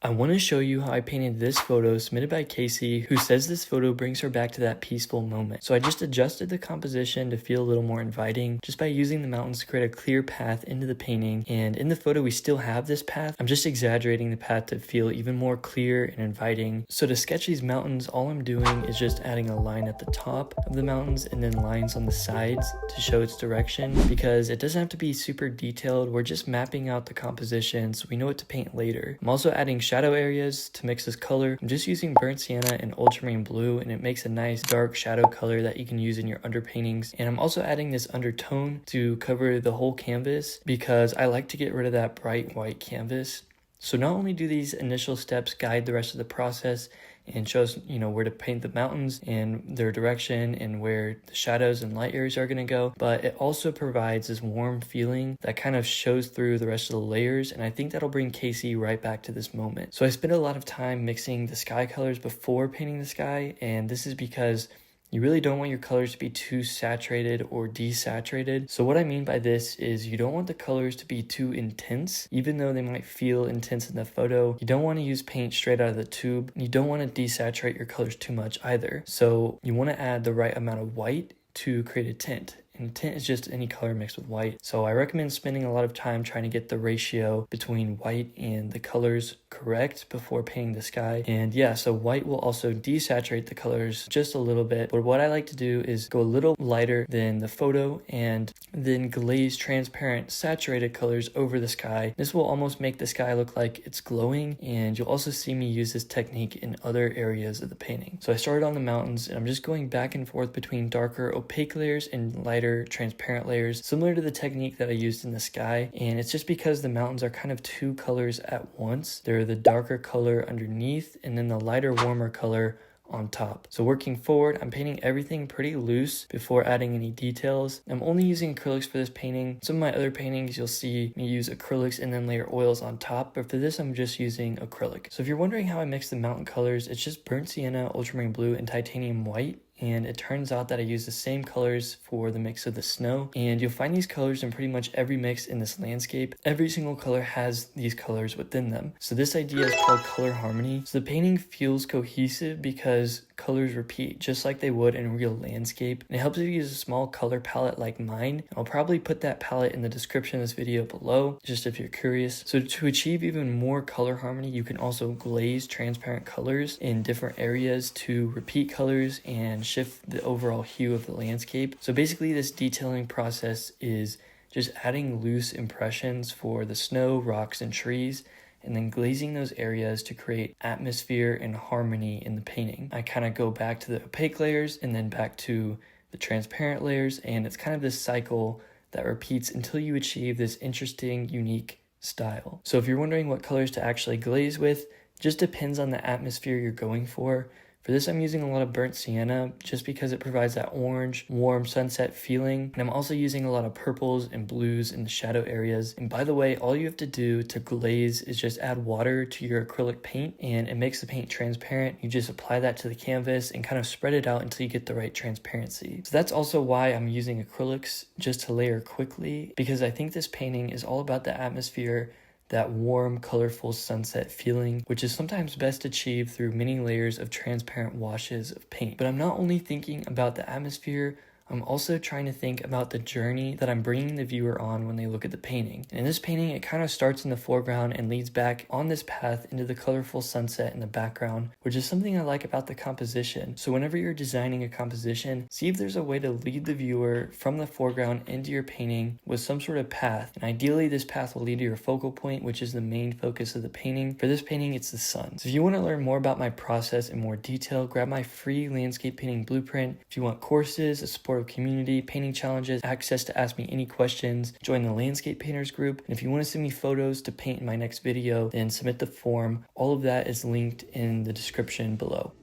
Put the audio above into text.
I want to show you how I painted this photo submitted by Casey, who says this photo brings her back to that peaceful moment. So I just adjusted the composition to feel a little more inviting just by using the mountains to create a clear path into the painting. And in the photo, we still have this path. I'm just exaggerating the path to feel even more clear and inviting. So to sketch these mountains, all I'm doing is just adding a line at the top of the mountains and then lines on the sides to show its direction, because it doesn't have to be super detailed. We're just mapping out the composition so we know what to paint later. I'm also adding shadow areas to mix this color. I'm just using burnt sienna and ultramarine blue, and it makes a nice dark shadow color that you can use in your underpaintings. And I'm also adding this undertone to cover the whole canvas because I like to get rid of that bright white canvas. So not only do these initial steps guide the rest of the process and show us, where to paint the mountains and their direction and where the shadows and light areas are going to go, but it also provides this warm feeling that kind of shows through the rest of the layers, and I think that'll bring Casey right back to this moment. So I spent a lot of time mixing the sky colors before painting the sky, and this is because you really don't want your colors to be too saturated or desaturated. So what I mean by this is you don't want the colors to be too intense, even though they might feel intense in the photo. You don't want to use paint straight out of the tube. You don't want to desaturate your colors too much either. So you want to add the right amount of white to create a tint. And tint is just any color mixed with white. So I recommend spending a lot of time trying to get the ratio between white and the colors correct before painting the sky. And yeah, so white will also desaturate the colors just a little bit. But what I like to do is go a little lighter than the photo and then glaze transparent saturated colors over the sky. This will almost make the sky look like it's glowing, and you'll also see me use this technique in other areas of the painting. So I started on the mountains, and I'm just going back and forth between darker opaque layers and lighter transparent layers, similar to the technique that I used in the sky. And it's just because the mountains are kind of two colors at once. They're the darker color underneath and then the lighter, warmer color on top. So working forward, I'm painting everything pretty loose before adding any details. I'm only using acrylics for this painting. Some of my other paintings, you'll see me use acrylics and then layer oils on top, but for this, I'm just using acrylic. So if you're wondering how I mix the mountain colors, it's just burnt sienna, ultramarine blue, and titanium white. And it turns out that I use the same colors for the mix of the snow, and you'll find these colors in pretty much every mix in this landscape. Every single color has these colors within them. So this idea is called color harmony. So the painting feels cohesive because colors repeat just like they would in a real landscape. And it helps if you use a small color palette like mine. I'll probably put that palette in the description of this video below, just if you're curious. So to achieve even more color harmony, you can also glaze transparent colors in different areas to repeat colors and shift the overall hue of the landscape. So basically this detailing process is just adding loose impressions for the snow, rocks, and trees, and then glazing those areas to create atmosphere and harmony in the painting. I kind of go back to the opaque layers and then back to the transparent layers, and it's kind of this cycle that repeats until you achieve this interesting, unique style. So if you're wondering what colors to actually glaze with, it just depends on the atmosphere you're going for. For this, I'm using a lot of burnt sienna just because it provides that orange, warm sunset feeling. And I'm also using a lot of purples and blues in the shadow areas. And by the way, all you have to do to glaze is just add water to your acrylic paint, and it makes the paint transparent. You just apply that to the canvas and kind of spread it out until you get the right transparency. So that's also why I'm using acrylics, just to layer quickly, because I think this painting is all about the atmosphere, that warm, colorful sunset feeling, which is sometimes best achieved through many layers of transparent washes of paint. But I'm not only thinking about the atmosphere, I'm also trying to think about the journey that I'm bringing the viewer on when they look at the painting. And in this painting, it kind of starts in the foreground and leads back on this path into the colorful sunset in the background, which is something I like about the composition. So whenever you're designing a composition, see if there's a way to lead the viewer from the foreground into your painting with some sort of path. And ideally, this path will lead to your focal point, which is the main focus of the painting. For this painting, it's the sun. So if you want to learn more about my process in more detail, grab my free landscape painting blueprint. If you want courses, a supportive community, painting challenges, access to ask me any questions, join the landscape painters group. And if you want to send me photos to paint in my next video, then submit the form. All of that is linked in the description below.